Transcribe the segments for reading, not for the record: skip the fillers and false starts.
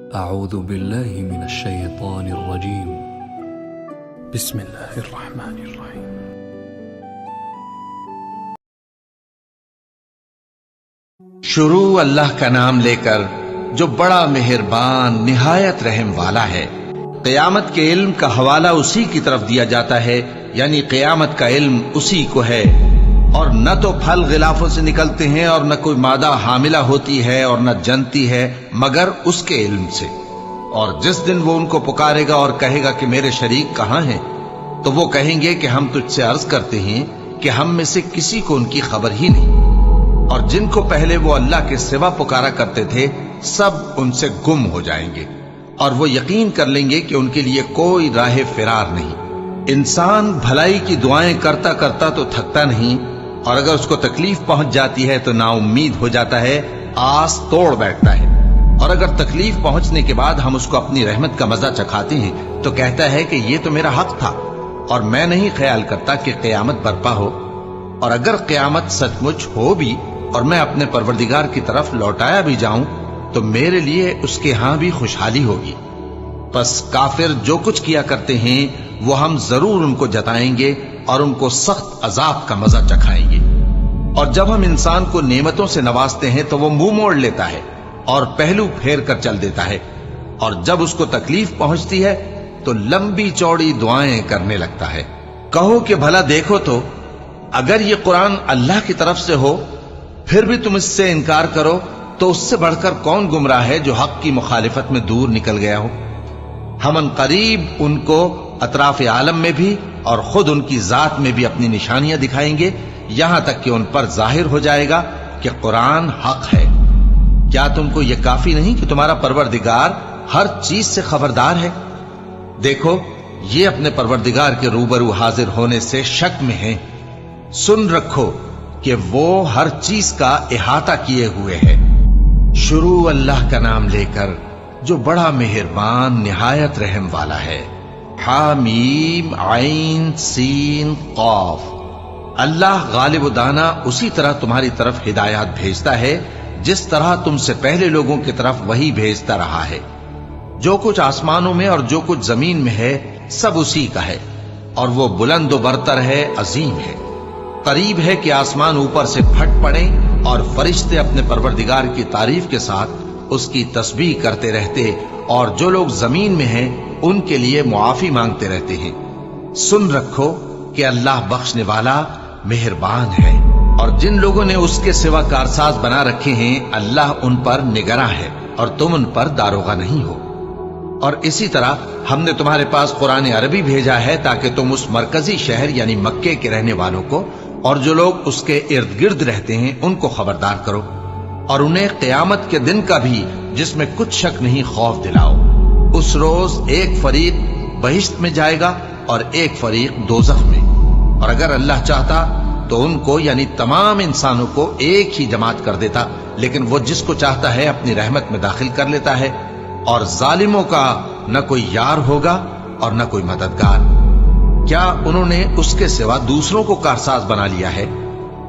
أعوذ بالله من الشيطان الرجيم. بسم الله الرحمن الرحيم. شروع اللہ کا نام لے کر جو بڑا مہربان نہایت رحم والا ہے۔ قیامت کے علم کا حوالہ اسی کی طرف دیا جاتا ہے، یعنی قیامت کا علم اسی کو ہے، اور نہ تو پھل غلافوں سے نکلتے ہیں اور نہ کوئی مادہ حاملہ ہوتی ہے اور نہ جنتی ہے مگر اس کے علم سے۔ اور جس دن وہ ان کو پکارے گا اور کہے گا کہ میرے شریک کہاں ہیں، تو وہ کہیں گے کہ ہم تجھ سے عرض کرتے ہیں کہ ہم میں سے کسی کو ان کی خبر ہی نہیں، اور جن کو پہلے وہ اللہ کے سوا پکارا کرتے تھے سب ان سے گم ہو جائیں گے، اور وہ یقین کر لیں گے کہ ان کے لیے کوئی راہ فرار نہیں۔ انسان بھلائی کی دعائیں کرتا کرتا تو تھکتا نہیں، اور اگر اس کو تکلیف پہنچ جاتی ہے تو نا امید ہو جاتا ہے، آس توڑ بیٹھتا ہے، اور اگر تکلیف پہنچنے کے بعد ہم اس کو اپنی رحمت کا مزہ چکھاتے ہیں تو کہتا ہے کہ یہ تو میرا حق تھا اور میں نہیں خیال کرتا کہ قیامت برپا ہو۔ اور اگر قیامت سچ مچ ہو بھی اور میں اپنے پروردگار کی طرف لوٹایا بھی جاؤں تو میرے لیے اس کے ہاں بھی خوشحالی ہوگی۔ پس کافر جو کچھ کیا کرتے ہیں وہ ہم ضرور ان کو جتائیں گے اور ان کو سخت عذاب کا مزہ چکھائیں گے۔ اور جب ہم انسان کو نعمتوں سے نوازتے ہیں تو وہ منہ موڑ لیتا ہے اور پہلو پھیر کر چل دیتا ہے، اور جب اس کو تکلیف پہنچتی ہے تو لمبی چوڑی دعائیں کرنے لگتا ہے۔ کہو کہ بھلا دیکھو تو اگر یہ قرآن اللہ کی طرف سے ہو پھر بھی تم اس سے انکار کرو تو اس سے بڑھ کر کون گمراہ ہے جو حق کی مخالفت میں دور نکل گیا ہو۔ ہم ان قریب ان کو اطراف عالم میں بھی اور خود ان کی ذات میں بھی اپنی نشانیاں دکھائیں گے، یہاں تک کہ ان پر ظاہر ہو جائے گا کہ قرآن حق ہے۔ کیا تم کو یہ کافی نہیں کہ تمہارا پروردگار ہر چیز سے خبردار ہے؟ دیکھو یہ اپنے پروردگار کے روبرو حاضر ہونے سے شک میں ہیں۔ سن رکھو کہ وہ ہر چیز کا احاطہ کیے ہوئے ہے۔ شروع اللہ کا نام لے کر جو بڑا مہربان نہایت رحم والا ہے۔ حامیم عین سین قاف۔ اللہ غالب و دانا اسی طرح تمہاری طرف ہدایات بھیجتا ہے جس طرح تم سے پہلے لوگوں کی طرف وہی بھیجتا رہا ہے۔ جو کچھ آسمانوں میں اور جو کچھ زمین میں ہے سب اسی کا ہے، اور وہ بلند و برتر ہے، عظیم ہے۔ قریب ہے کہ آسمان اوپر سے پھٹ پڑیں اور فرشتے اپنے پروردگار کی تعریف کے ساتھ اس کی تسبیح کرتے رہتے، اور جو لوگ زمین میں ہیں ان کے لیے معافی مانگتے رہتے ہیں۔ سن رکھو کہ اللہ بخشنے والا مہربان ہے، اور جن لوگوں نے اس کے سوا کارساز بنا رکھے ہیں اللہ ان پر نگراں ہے اور تم ان پر داروغہ نہیں ہو۔ اور اسی طرح ہم نے تمہارے پاس قرآن عربی بھیجا ہے تاکہ تم اس مرکزی شہر یعنی مکے کے رہنے والوں کو اور جو لوگ اس کے ارد گرد رہتے ہیں ان کو خبردار کرو، اور انہیں قیامت کے دن کا بھی جس میں کچھ شک نہیں خوف دلاؤ۔ اس روز ایک فریق بہشت میں جائے گا اور ایک فریق دوزخ میں، اور اگر اللہ چاہتا تو ان کو یعنی تمام انسانوں کو ایک ہی جماعت کر دیتا، لیکن وہ جس کو چاہتا ہے اپنی رحمت میں داخل کر لیتا ہے، اور ظالموں کا نہ کوئی یار ہوگا اور نہ کوئی مددگار۔ کیا انہوں نے اس کے سوا دوسروں کو کارساز بنا لیا ہے؟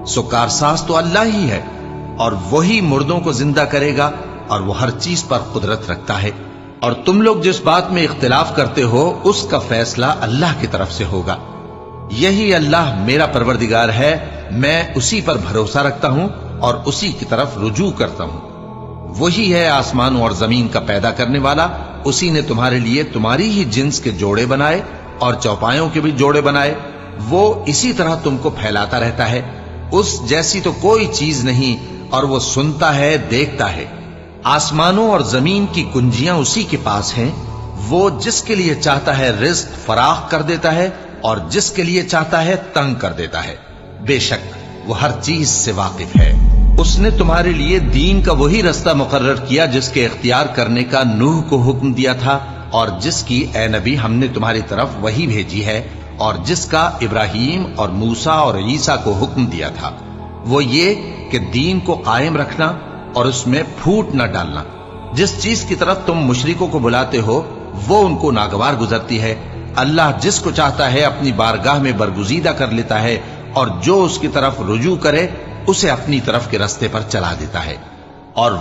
سو کارساز تو اللہ ہی ہے، اور وہی مردوں کو زندہ کرے گا، اور وہ ہر چیز پر قدرت رکھتا ہے۔ اور تم لوگ جس بات میں اختلاف کرتے ہو اس کا فیصلہ اللہ کی طرف سے ہوگا۔ یہی اللہ میرا پروردگار ہے، میں اسی پر بھروسہ رکھتا ہوں اور اسی کی طرف رجوع کرتا ہوں۔ وہی ہے آسمانوں اور زمین کا پیدا کرنے والا، اسی نے تمہارے لیے تمہاری ہی جنس کے جوڑے بنائے اور چوپایوں کے بھی جوڑے بنائے۔ وہ اسی طرح تم کو پھیلاتا رہتا ہے، اس جیسی تو کوئی چیز نہیں، اور وہ سنتا ہے، دیکھتا ہے۔ آسمانوں اور زمین کی کنجیاں اسی کے پاس ہیں، وہ جس کے لیے چاہتا ہے رزق فراخ کر دیتا ہے اور جس کے لیے چاہتا ہے تنگ کر دیتا ہے۔ بے شک وہ ہر چیز سے واقف ہے۔ اس نے تمہارے لیے دین کا وہی رستہ مقرر کیا جس کے اختیار کرنے کا نوح کو حکم دیا تھا، اور جس کی اے نبی ہم نے تمہاری طرف وہی بھیجی ہے، اور جس کا ابراہیم اور موسیٰ اور عیسیٰ کو حکم دیا تھا، وہ یہ کہ دین کو قائم رکھنا اور اس میں پھوٹ نہ ڈالنا۔ جس چیز کی طرف تم مشرکوں کو بلاتے ہو وہ ان کو ناگوار گزرتی ہے۔ اللہ جس کو چاہتا ہے اپنی بارگاہ میں برگزیدہ کر لیتا ہے، اور جو اس کی طرف رجوع کرے اسے اپنی طرف کے رستے پر چلا دیتا ہے۔ اور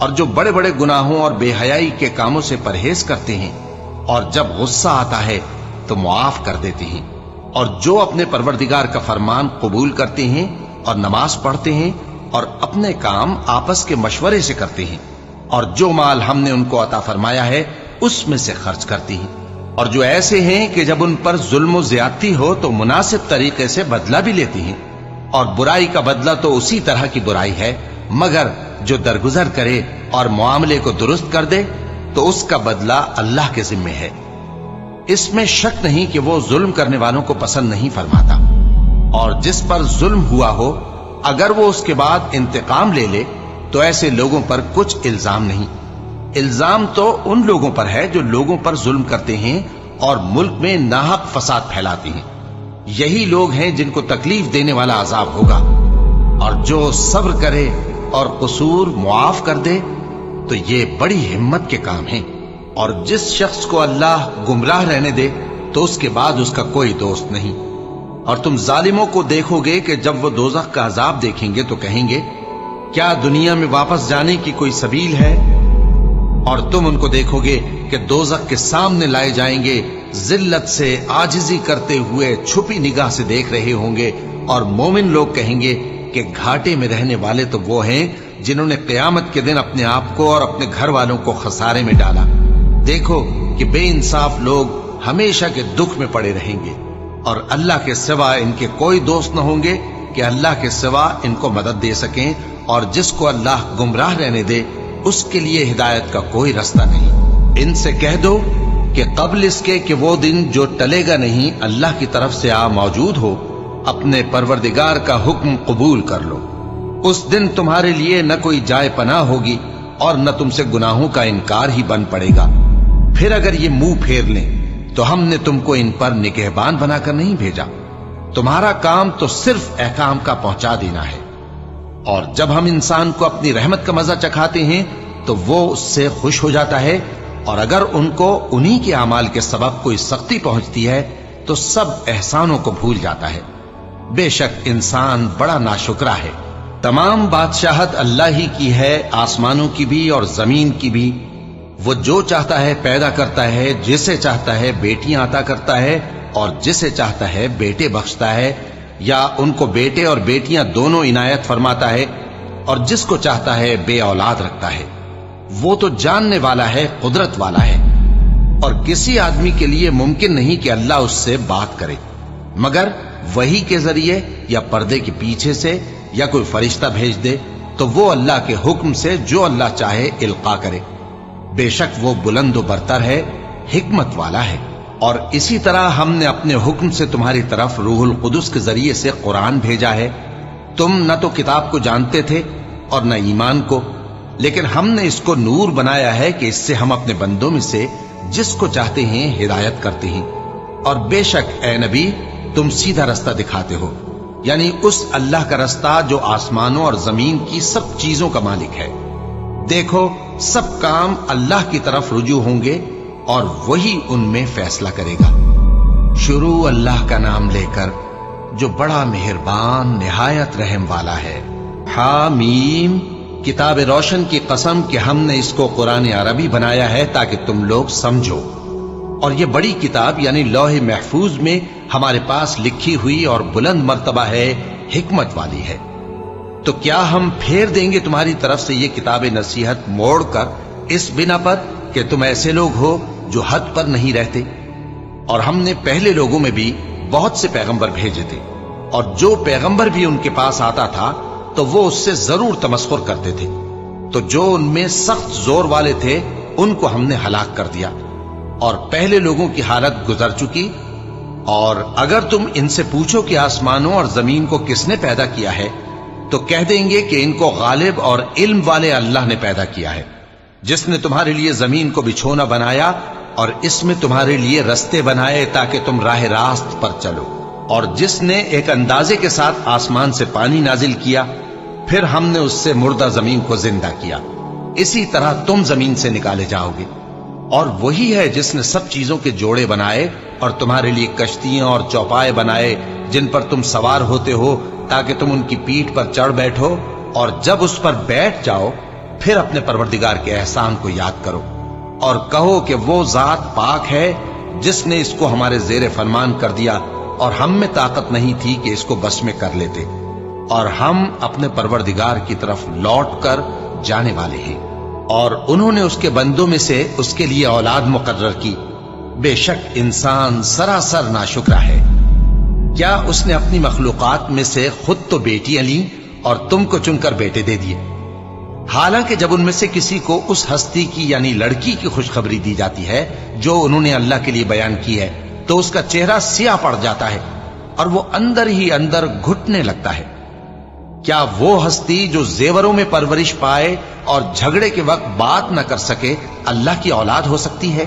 اور جو بڑے بڑے گناہوں اور بے حیائی کے کاموں سے پرہیز کرتے ہیں اور جب غصہ آتا ہے تو معاف کر دیتے ہیں، اور جو اپنے پروردگار کا فرمان قبول کرتے ہیں اور نماز پڑھتے ہیں اور اپنے کام آپس کے مشورے سے کرتے ہیں، اور جو مال ہم نے ان کو عطا فرمایا ہے اس میں سے خرچ کرتی ہیں، اور جو ایسے ہیں کہ جب ان پر ظلم و زیادتی ہو تو مناسب طریقے سے بدلہ بھی لیتی ہیں، اور برائی کا بدلہ تو اسی طرح کی برائی ہے، مگر جو درگزر کرے اور معاملے کو درست کر دے تو اس کا بدلہ اللہ کے ذمے ہے۔ اس میں شک نہیں کہ وہ ظلم کرنے والوں کو پسند نہیں فرماتا، اور جس پر ظلم ہوا ہو اگر وہ اس کے بعد انتقام لے لے تو ایسے لوگوں پر کچھ الزام نہیں۔ الزام تو ان لوگوں پر ہے جو لوگوں پر ظلم کرتے ہیں اور ملک میں ناحق فساد پھیلاتے ہیں، یہی لوگ ہیں جن کو تکلیف دینے والا عذاب ہوگا، اور جو صبر کرے اور قصور معاف کر دے تو یہ بڑی ہمت کے کام ہیں۔ اور جس شخص کو اللہ گمراہ رہنے دے تو اس کے بعد اس کا کوئی دوست نہیں۔ اور تم ظالموں کو دیکھو گے کہ جب وہ دوزخ کا عذاب دیکھیں گے تو کہیں گے کیا دنیا میں واپس جانے کی کوئی سبیل ہے؟ اور تم ان کو دیکھو گے کہ دوزخ کے سامنے لائے جائیں گے، ذلت سے عاجزی کرتے ہوئے چھپی نگاہ سے دیکھ رہے ہوں گے، اور مومن لوگ کہیں گے کہ گھاٹے میں رہنے والے تو وہ ہیں جنہوں نے قیامت کے دن اپنے آپ کو اور اپنے گھر والوں کو خسارے میں ڈالا۔ دیکھو کہ بے انصاف لوگ ہمیشہ کے دکھ میں پڑے رہیں گے، اور اللہ کے سوا ان کے کوئی دوست نہ ہوں گے کہ اللہ کے سوا ان کو مدد دے سکیں، اور جس کو اللہ گمراہ رہنے دے اس کے لیے ہدایت کا کوئی رستہ نہیں۔ ان سے کہہ دو کہ قبل اس کے کہ وہ دن جو ٹلے گا نہیں اللہ کی طرف سے آ موجود ہو، اپنے پروردگار کا حکم قبول کر لو۔ اس دن تمہارے لیے نہ کوئی جائے پناہ ہوگی اور نہ تم سے گناہوں کا انکار ہی بن پڑے گا۔ پھر اگر یہ منہ پھیر لیں تو ہم نے تم کو ان پر نگہبان بنا کر نہیں بھیجا، تمہارا کام تو صرف احکام کا پہنچا دینا ہے۔ اور جب ہم انسان کو اپنی رحمت کا مزہ چکھاتے ہیں تو وہ اس سے خوش ہو جاتا ہے، اور اگر ان کو انہی کے اعمال کے سبب کوئی سختی پہنچتی ہے تو سب احسانوں کو بھول جاتا ہے۔ بے شک انسان بڑا ناشکرا ہے۔ تمام بادشاہت اللہ ہی کی ہے، آسمانوں کی بھی اور زمین کی بھی۔ وہ جو چاہتا ہے پیدا کرتا ہے، جسے چاہتا ہے بیٹیاں عطا کرتا ہے اور جسے چاہتا ہے بیٹے بخشتا ہے، یا ان کو بیٹے اور بیٹیاں دونوں عنایت فرماتا ہے، اور جس کو چاہتا ہے بے اولاد رکھتا ہے۔ وہ تو جاننے والا ہے، قدرت والا ہے، اور کسی آدمی کے لیے ممکن نہیں کہ اللہ اس سے بات کرے مگر وحی کے ذریعے یا پردے کے پیچھے سے، یا کوئی فرشتہ بھیج دے تو وہ اللہ کے حکم سے جو اللہ چاہے القا کرے۔ بے شک وہ بلند و برتر ہے، حکمت والا ہے۔ اور اسی طرح ہم نے اپنے حکم سے تمہاری طرف روح القدس کے ذریعے سے قرآن بھیجا ہے۔ تم نہ تو کتاب کو جانتے تھے اور نہ ایمان کو، لیکن ہم نے اس کو نور بنایا ہے کہ اس سے ہم اپنے بندوں میں سے جس کو چاہتے ہیں ہدایت کرتے ہیں۔ اور بے شک اے نبی تم سیدھا رستہ دکھاتے ہو، یعنی اس اللہ کا رستہ جو آسمانوں اور زمین کی سب چیزوں کا مالک ہے۔ دیکھو سب کام اللہ کی طرف رجوع ہوں گے اور وہی ان میں فیصلہ کرے گا۔ شروع اللہ کا نام لے کر جو بڑا مہربان نہایت رحم والا ہے۔ حامیم، کتاب روشن کی قسم کہ ہم نے اس کو قرآن عربی بنایا ہے تاکہ تم لوگ سمجھو، اور یہ بڑی کتاب یعنی لوح محفوظ میں ہمارے پاس لکھی ہوئی اور بلند مرتبہ ہے، حکمت والی ہے۔ تو کیا ہم پھیر دیں گے تمہاری طرف سے یہ کتاب نصیحت موڑ کر اس بنا پر کہ تم ایسے لوگ ہو جو حد پر نہیں رہتے؟ اور ہم نے پہلے لوگوں میں بھی بہت سے پیغمبر بھیجے تھے، اور جو پیغمبر بھی ان کے پاس آتا تھا تو وہ اس سے ضرور تمسخر کرتے تھے، تو جو ان میں سخت زور والے تھے ان کو ہم نے ہلاک کر دیا، اور پہلے لوگوں کی حالت گزر چکی۔ اور اگر تم ان سے پوچھو کہ آسمانوں اور زمین کو کس نے پیدا کیا ہے تو کہہ دیں گے کہ ان کو غالب اور علم والے اللہ نے پیدا کیا ہے، جس نے تمہارے لیے زمین کو بچھونا بنایا اور اس میں تمہارے لیے رستے بنائے تاکہ تم راہ راست پر چلو، اور جس نے ایک اندازے کے ساتھ آسمان سے پانی نازل کیا، پھر ہم نے اس سے مردہ زمین کو زندہ کیا، اسی طرح تم زمین سے نکالے جاؤ گے۔ اور وہی ہے جس نے سب چیزوں کے جوڑے بنائے اور تمہارے لیے کشتیاں اور چوپائے بنائے جن پر تم سوار ہوتے ہو تاکہ تم ان کی پیٹھ پر چڑھ بیٹھو، اور جب اس پر بیٹھ جاؤ پھر اپنے پروردگار کے احسان کو یاد کرو اور کہو کہ وہ ذات پاک ہے جس نے اس کو ہمارے زیر فرمان کر دیا اور ہم میں طاقت نہیں تھی کہ اس کو بس میں کر لیتے، اور ہم اپنے پروردگار کی طرف لوٹ کر جانے والے ہیں۔ اور انہوں نے اس کے بندوں میں سے اس کے لیے اولاد مقرر کی، بے شک انسان سراسر ناشکرا ہے۔ کیا اس نے اپنی مخلوقات میں سے خود تو بیٹیاں لیں اور تم کو چن کر بیٹے دے دیے؟ حالانکہ جب ان میں سے کسی کو اس ہستی کی یعنی لڑکی کی خوشخبری دی جاتی ہے جو انہوں نے اللہ کے لیے بیان کی ہے تو اس کا چہرہ سیاہ پڑ جاتا ہے اور وہ اندر ہی اندر گھٹنے لگتا ہے۔ کیا وہ ہستی جو زیوروں میں پرورش پائے اور جھگڑے کے وقت بات نہ کر سکے اللہ کی اولاد ہو سکتی ہے؟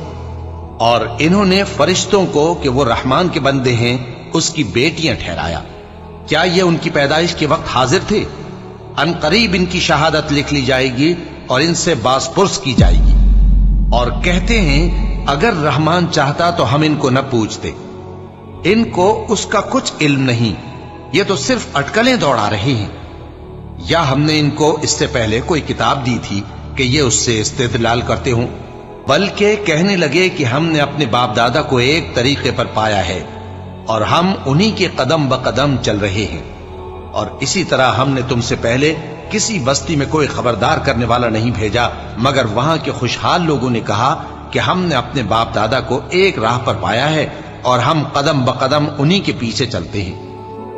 اور انہوں نے فرشتوں کو کہ وہ رحمان کے بندے ہیں اس کی بیٹیاں ٹھہرایا۔ کیا یہ ان کی پیدائش کے وقت حاضر تھے؟ ان قریب ان کی شہادت لکھ لی جائے گی اور ان سے باز پرس کی جائے گی۔ اور کہتے ہیں اگر رحمان چاہتا تو ہم ان کو نہ پوچھتے، ان کو اس کا کچھ علم نہیں، یہ تو صرف اٹکلیں دوڑا رہے ہیں۔ یا ہم نے ان کو اس سے پہلے کوئی کتاب دی تھی کہ یہ اس سے استدلال کرتے ہوں؟ بلکہ کہنے لگے کہ ہم نے اپنے باپ دادا کو ایک طریقے پر پایا ہے اور ہم انہی کے قدم بقدم چل رہے ہیں، اور اسی طرح ہم نے تم سے پہلے کسی بستی میں کوئی خبردار کرنے والا نہیں بھیجا مگر وہاں کے خوشحال لوگوں نے کہا کہ ہم نے اپنے باپ دادا کو ایک راہ پر پایا ہے اور ہم قدم بقدم انہی کے پیچھے چلتے ہیں۔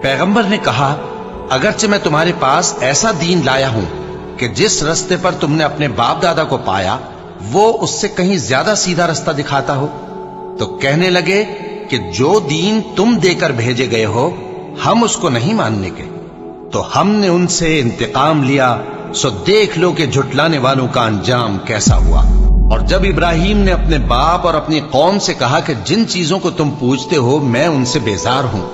پیغمبر نے کہا اگرچہ میں تمہارے پاس ایسا دین لایا ہوں کہ جس رستے پر تم نے اپنے باپ دادا کو پایا وہ اس سے کہیں زیادہ سیدھا رستہ دکھاتا ہو، تو کہنے لگے کہ جو دین تم دے کر بھیجے گئے ہو ہم اس کو نہیں ماننے کے، تو ہم نے ان سے انتقام لیا، سو دیکھ لو کہ جھٹلانے والوں کا انجام کیسا ہوا۔ اور جب ابراہیم نے اپنے باپ اور اپنی قوم سے کہا کہ جن چیزوں کو تم پوجتے ہو میں ان سے بیزار ہوں،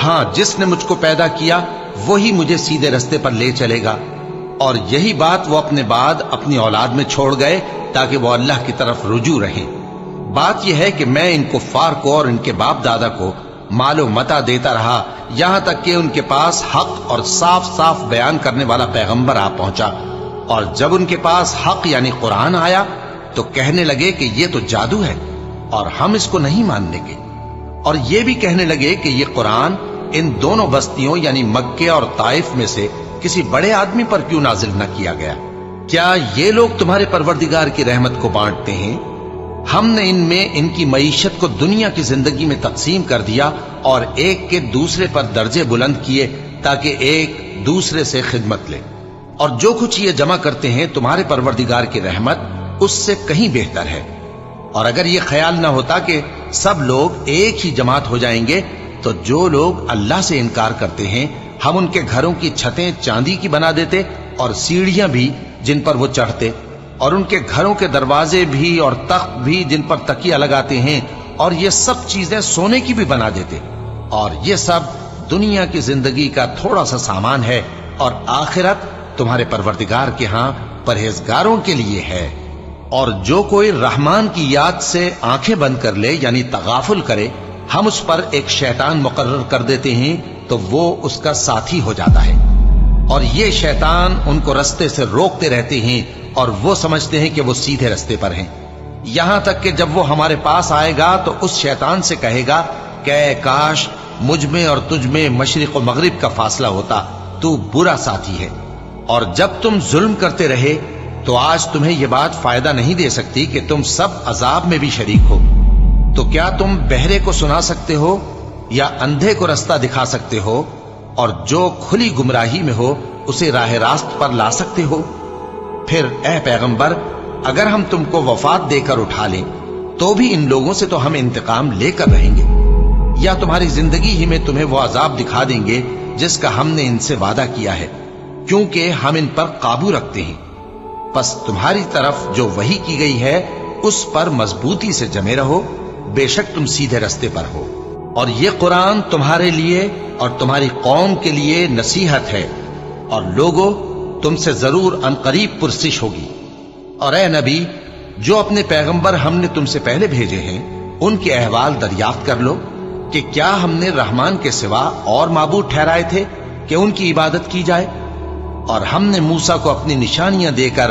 ہاں جس نے مجھ کو پیدا کیا وہی مجھے سیدھے رستے پر لے چلے گا، اور یہی بات وہ اپنے بعد اپنی اولاد میں چھوڑ گئے تاکہ وہ اللہ کی طرف رجوع رہیں۔ بات یہ ہے کہ میں ان کفار کو اور ان کے باپ دادا کو مال و متاع دیتا رہا یہاں تک کہ ان کے پاس حق اور صاف صاف بیان کرنے والا پیغمبر آ پہنچا، اور جب ان کے پاس حق یعنی قرآن آیا تو کہنے لگے کہ یہ تو جادو ہے اور ہم اس کو نہیں ماننے کے، اور یہ بھی کہنے لگے کہ یہ قرآن ان دونوں بستیوں یعنی مکے اور طائف میں سے کسی بڑے آدمی پر کیوں نازل نہ کیا گیا؟ کیا یہ لوگ تمہارے پروردگار کی رحمت کو بانٹتے ہیں؟ ہم نے ان میں ان کی معیشت کو دنیا کی زندگی میں تقسیم کر دیا اور ایک کے دوسرے پر درجے بلند کیے تاکہ ایک دوسرے سے خدمت لے، اور جو کچھ یہ جمع کرتے ہیں تمہارے پروردگار کی رحمت اس سے کہیں بہتر ہے۔ اور اگر یہ خیال نہ ہوتا کہ سب لوگ ایک ہی جماعت ہو جائیں گے تو جو لوگ اللہ سے انکار کرتے ہیں ہم ان کے گھروں کی چھتیں چاندی کی بنا دیتے اور سیڑھیاں بھی جن پر وہ چڑھتے، اور ان کے گھروں کے دروازے بھی اور تخت بھی جن پر تکیہ لگاتے ہیں، اور یہ سب چیزیں سونے کی بھی بنا دیتے، اور یہ سب دنیا کی زندگی کا تھوڑا سا سامان ہے، اور آخرت تمہارے پروردگار کے ہاں پرہیزگاروں کے لیے ہے۔ اور جو کوئی رحمان کی یاد سے آنکھیں بند کر لے یعنی تغافل کرے ہم اس پر ایک شیطان مقرر کر دیتے ہیں تو وہ اس کا ساتھی ہو جاتا ہے، اور یہ شیطان ان کو رستے سے روکتے رہتے ہیں اور وہ سمجھتے ہیں کہ وہ سیدھے رستے پر ہیں، یہاں تک کہ جب وہ ہمارے پاس آئے گا تو اس شیطان سے کہے گا کہ اے کاش مجھ میں اور تجھ میں مشرق و مغرب کا فاصلہ ہوتا، تو برا ساتھی ہے۔ اور جب تم ظلم کرتے رہے تو آج تمہیں یہ بات فائدہ نہیں دے سکتی کہ تم سب عذاب میں بھی شریک ہو، تو کیا تم بہرے کو سنا سکتے ہو یا اندھے کو رستہ دکھا سکتے ہو، اور جو کھلی گمراہی میں ہو اسے راہ راست پر لا سکتے ہو؟ پھر اے پیغمبر اگر ہم تم کو وفات دے کر اٹھا لیں تو بھی ان لوگوں سے تو ہم انتقام لے کر رہیں گے، یا تمہاری زندگی ہی میں تمہیں وہ عذاب دکھا دیں گے جس کا ہم نے ان سے وعدہ کیا ہے، کیونکہ ہم ان پر قابو رکھتے ہیں۔ پس تمہاری طرف جو وحی کی گئی ہے اس پر مضبوطی سے جمے رہو، بے شک تم سیدھے رستے پر ہو، اور یہ قرآن تمہارے لیے اور تمہاری قوم کے لیے نصیحت ہے، اور لوگوں تم سے ضرور عنقریب پرسش ہوگی۔ اور اے نبی جو اپنے پیغمبر ہم نے تم سے پہلے بھیجے ہیں ان کے احوال دریافت کر لو کہ کیا ہم نے رحمان کے سوا اور معبود ٹھہرائے تھے کہ ان کی عبادت کی جائے؟ اور ہم نے موسیٰ کو اپنی نشانیاں دے کر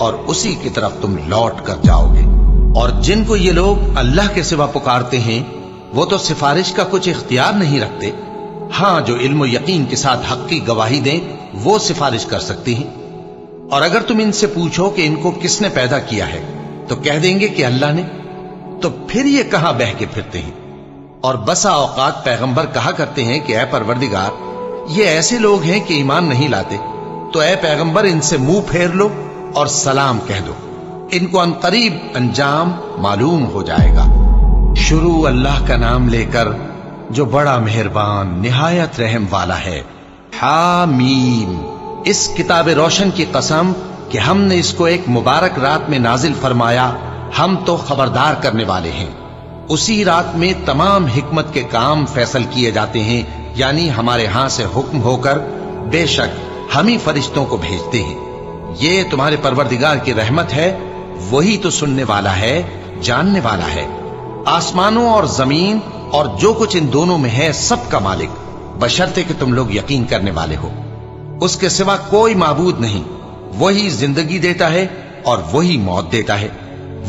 اور اسی کی طرف تم لوٹ کر جاؤ گے۔ اور جن کو یہ لوگ اللہ کے سوا پکارتے ہیں وہ تو سفارش کا کچھ اختیار نہیں رکھتے، ہاں جو علم و یقین کے ساتھ حق کی گواہی دیں وہ سفارش کر سکتی ہیں۔ اور اگر تم ان سے پوچھو کہ ان کو کس نے پیدا کیا ہے تو کہہ دیں گے کہ اللہ نے، تو پھر یہ کہاں بہہ کے پھرتے ہیں۔ اور بسا اوقات پیغمبر کہا کرتے ہیں کہ اے پروردگار یہ ایسے لوگ ہیں کہ ایمان نہیں لاتے، تو اے پیغمبر ان سے منہ پھیر لو اور سلام کہہ دو، ان کو عنقریب انجام معلوم ہو جائے گا۔ شروع اللہ کا نام لے کر جو بڑا مہربان نہایت رحم والا ہے۔ حامیم، اس کتاب روشن کی قسم کہ ہم نے اس کو ایک مبارک رات میں نازل فرمایا، ہم تو خبردار کرنے والے ہیں۔ اسی رات میں تمام حکمت کے کام فیصل کیے جاتے ہیں، یعنی ہمارے ہاں سے حکم ہو کر بے شک ہم ہی فرشتوں کو بھیجتے ہیں۔ یہ تمہارے پروردگار کی رحمت ہے، وہی تو سننے والا ہے، جاننے والا ہے۔ آسمانوں اور زمین اور جو کچھ ان دونوں میں ہے سب کا مالک، بشرطے کہ تم لوگ یقین کرنے والے ہو۔ اس کے سوا کوئی معبود نہیں، وہی زندگی دیتا ہے اور وہی موت دیتا ہے،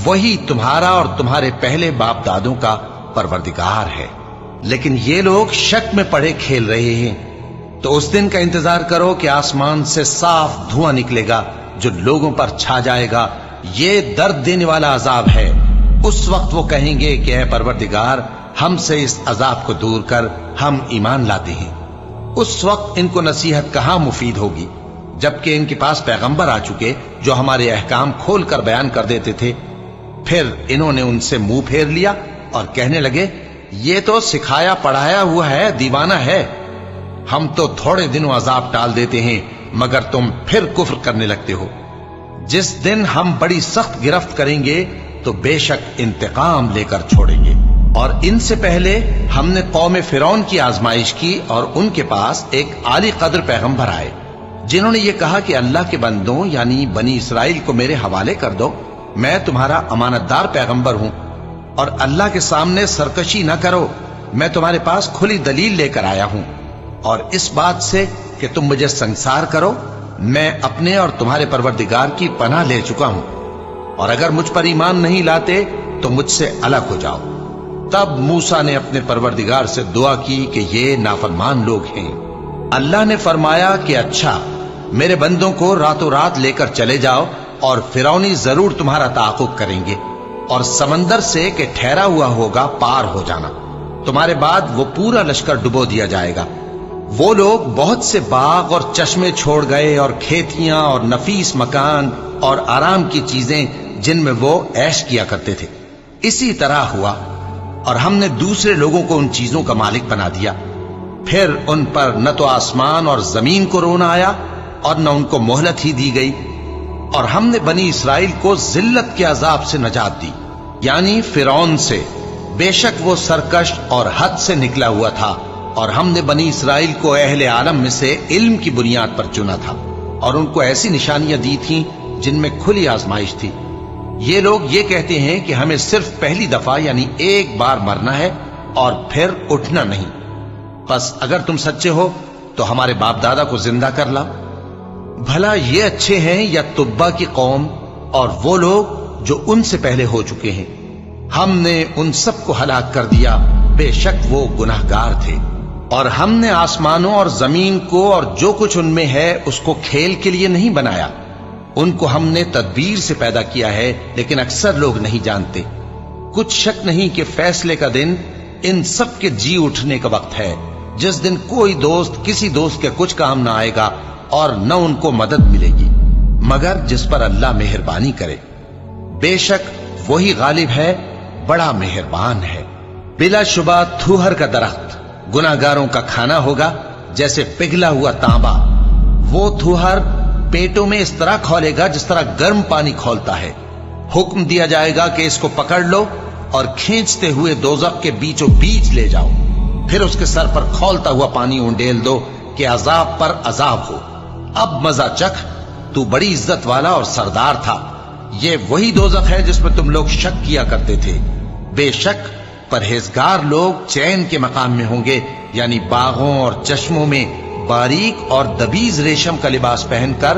وہی تمہارا اور تمہارے پہلے باپ دادوں کا پروردگار ہے۔ لیکن یہ لوگ شک میں پڑے کھیل رہے ہیں۔ تو اس دن کا انتظار کرو کہ آسمان سے صاف دھواں نکلے گا جو لوگوں پر چھا جائے گا، یہ درد دینے والا عذاب ہے۔ اس وقت وہ کہیں گے کہ اے پروردگار ہم سے اس عذاب کو دور کر، ہم ایمان لاتے ہیں۔ اس وقت ان کو نصیحت کہاں مفید ہوگی، جبکہ ان کے پاس پیغمبر آ چکے جو ہمارے احکام کھول کر بیان کر دیتے تھے۔ پھر انہوں نے ان سے منہ پھیر لیا اور کہنے لگے یہ تو سکھایا پڑھایا ہوا ہے، دیوانہ ہے، ہم تو تھوڑے دنوں عذاب ٹال دیتے ہیں مگر تم پھر کفر کرنے لگتے ہو۔ جس دن ہم بڑی سخت گرفت کریں گے تو بے شک انتقام لے کر چھوڑیں گے۔ اور ان سے پہلے ہم نے قوم فرعون کی آزمائش کی اور ان کے پاس ایک عالی قدر پیغمبر آئے جنہوں نے یہ کہا کہ اللہ کے بندوں یعنی بنی اسرائیل کو میرے حوالے کر دو، میں تمہارا امانت دار پیغمبر ہوں، اور اللہ کے سامنے سرکشی نہ کرو، میں تمہارے پاس کھلی دلیل لے کر آیا ہوں، اور اس بات سے کہ تم مجھے سنسار کرو میں اپنے اور تمہارے پروردگار کی پناہ لے چکا ہوں، اور اگر مجھ پر ایمان نہیں لاتے تو مجھ سے الگ ہو جاؤ۔ تب موسیٰ نے اپنے پروردگار سے دعا کی کہ یہ نافرمان لوگ ہیں۔ اللہ نے فرمایا کہ اچھا، میرے بندوں کو راتوں رات لے کر چلے جاؤ، اور فرعونی ضرور تمہارا تعاقب کریں گے، اور سمندر سے کہ ٹھہرا ہوا ہوگا پار ہو جانا، تمہارے بعد وہ پورا لشکر ڈبو دیا جائے گا۔ وہ لوگ بہت سے باغ اور چشمے چھوڑ گئے اور کھیتیاں اور نفیس مکان اور آرام کی چیزیں جن میں وہ عیش کیا کرتے تھے۔ اسی طرح ہوا، اور ہم نے دوسرے لوگوں کو ان چیزوں کا مالک بنا دیا۔ پھر ان پر نہ تو آسمان اور زمین کو رونا آیا اور نہ ان کو مہلت ہی دی گئی، اور ہم نے بنی اسرائیل کو ذلت کے عذاب سے نجات دی، یعنی فرعون سے، بے شک وہ سرکش اور حد سے نکلا ہوا تھا، اور ہم نے بنی اسرائیل کو اہل عالم میں سے علم کی بنیاد پر چنا تھا، اور ان کو ایسی نشانیاں دی تھیں جن میں کھلی آزمائش تھی۔ یہ لوگ یہ کہتے ہیں کہ ہمیں صرف پہلی دفعہ یعنی ایک بار مرنا ہے اور پھر اٹھنا نہیں، بس اگر تم سچے ہو تو ہمارے باپ دادا کو زندہ کر لاؤ۔ بھلا یہ اچھے ہیں یا تبا کی قوم اور وہ لوگ جو ان سے پہلے ہو چکے ہیں؟ ہم نے ان سب کو ہلاک کر دیا، بے شک وہ گناہگار تھے۔ اور ہم نے آسمانوں اور زمین کو اور جو کچھ ان میں ہے اس کو کھیل کے لیے نہیں بنایا، ان کو ہم نے تدبیر سے پیدا کیا ہے، لیکن اکثر لوگ نہیں جانتے۔ کچھ شک نہیں کہ فیصلے کا دن ان سب کے جی اٹھنے کا وقت ہے، جس دن کوئی دوست کسی دوست کے کچھ کام نہ آئے گا اور نہ ان کو مدد ملے گی مگر جس پر اللہ مہربانی کرے۔ بے شک وہی غالب ہے، بڑا مہربان ہے۔ بلا شبہ تھوہر کا درخت گناہگاروں کا کھانا ہوگا، جیسے پگھلا ہوا تانبا۔ وہ تھوہر پیٹوں میں اس طرح کھولے گا جس طرح گرم پانی کھولتا ہے۔ حکم دیا جائے گا کہ اس کو پکڑ لو اور کھینچتے ہوئے دوزخ کے بیچوں بیچ لے جاؤ، پھر اس کے سر پر کھولتا ہوا پانی انڈیل دو کہ عذاب پر عذاب ہو۔ اب مزہ چکھ، تو بڑی عزت والا اور سردار تھا۔ یہ وہی دوزخ ہے جس میں تم لوگ شک کیا کرتے تھے۔ بے شک پرہیزگار لوگ چین کے مقام میں ہوں گے، یعنی باغوں اور چشموں میں باریک اور دبیز ریشم کا لباس پہن کر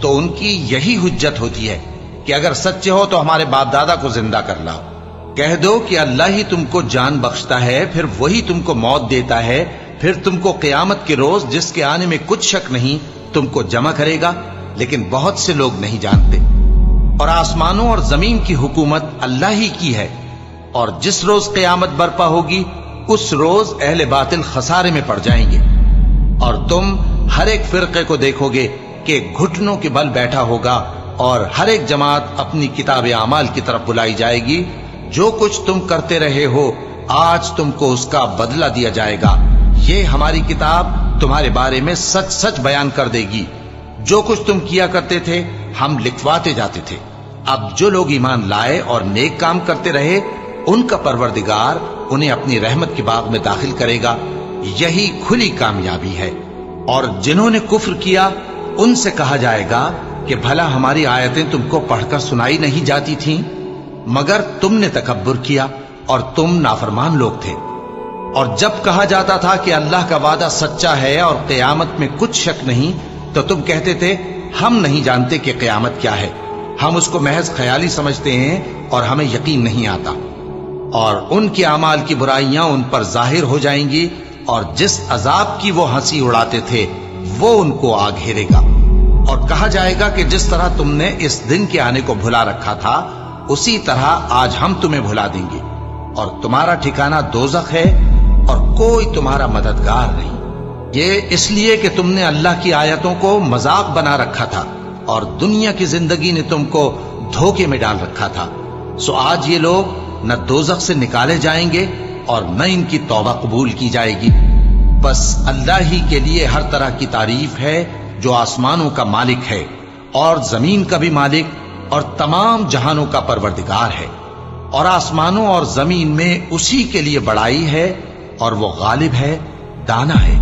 تو ان کی یہی حجت ہوتی ہے کہ اگر سچے ہو تو ہمارے باپ دادا کو زندہ کر لاؤ۔ کہہ دو کہ اللہ ہی تم کو جان بخشتا ہے، پھر وہی تم کو موت دیتا ہے، پھر تم کو قیامت کے روز جس کے آنے میں کچھ شک نہیں تم کو جمع کرے گا، لیکن بہت سے لوگ نہیں جانتے۔ اور آسمانوں اور زمین کی حکومت اللہ ہی کی ہے، اور جس روز قیامت برپا ہوگی اس روز اہل باطل خسارے میں پڑ جائیں گے، اور تم ہر ایک فرقے کو دیکھو گے کہ گھٹنوں کے بل بیٹھا ہوگا، اور ہر ایک جماعت اپنی کتاب اعمال کی طرف بلائی جائے گی۔ جو کچھ تم کرتے رہے ہو آج تم کو اس کا بدلہ دیا جائے گا، یہ ہماری کتاب تمہارے بارے میں سچ سچ بیان کر دے گی۔ جو کچھ تم کیا کرتے تھے ہم لکھواتے جاتے تھے۔ اب جو لوگ ایمان لائے اور نیک کام کرتے رہے ان کا پروردگار انہیں اپنی رحمت کے باغ میں داخل کرے گا، یہی کھلی کامیابی ہے۔ اور جنہوں نے کفر کیا ان سے کہا جائے گا کہ بھلا ہماری آیتیں تم کو پڑھ کر سنائی نہیں جاتی تھیں؟ مگر تم نے تکبر کیا اور تم نافرمان لوگ تھے۔ اور جب کہا جاتا تھا کہ اللہ کا وعدہ سچا ہے اور قیامت میں کچھ شک نہیں، تو تم کہتے تھے ہم نہیں جانتے کہ قیامت کیا ہے، ہم اس کو محض خیالی سمجھتے ہیں اور ہمیں یقین نہیں آتا۔ اور ان کے اعمال کی برائیاں ان پر ظاہر ہو جائیں گی، اور جس عذاب کی وہ ہنسی اڑاتے تھے وہ ان کو آ گھیرے گا۔ اور کہا جائے گا کہ جس طرح تم نے اس دن کے آنے کو بھلا رکھا تھا اسی طرح آج ہم تمہیں بھلا دیں گے، اور تمہارا ٹھکانہ دوزخ ہے اور کوئی تمہارا مددگار نہیں۔ یہ اس لیے کہ تم نے اللہ کی آیتوں کو مذاق بنا رکھا تھا اور دنیا کی زندگی نے تم کو دھوکے میں ڈال رکھا تھا، سو آج یہ لوگ نہ دوزخ سے نکالے جائیں گے اور نہ ان کی توبہ قبول کی جائے گی۔ بس اللہ ہی کے لیے ہر طرح کی تعریف ہے جو آسمانوں کا مالک ہے اور زمین کا بھی مالک اور تمام جہانوں کا پروردگار ہے۔ اور آسمانوں اور زمین میں اسی کے لیے بڑائی ہے، اور وہ غالب ہے، دانا ہے۔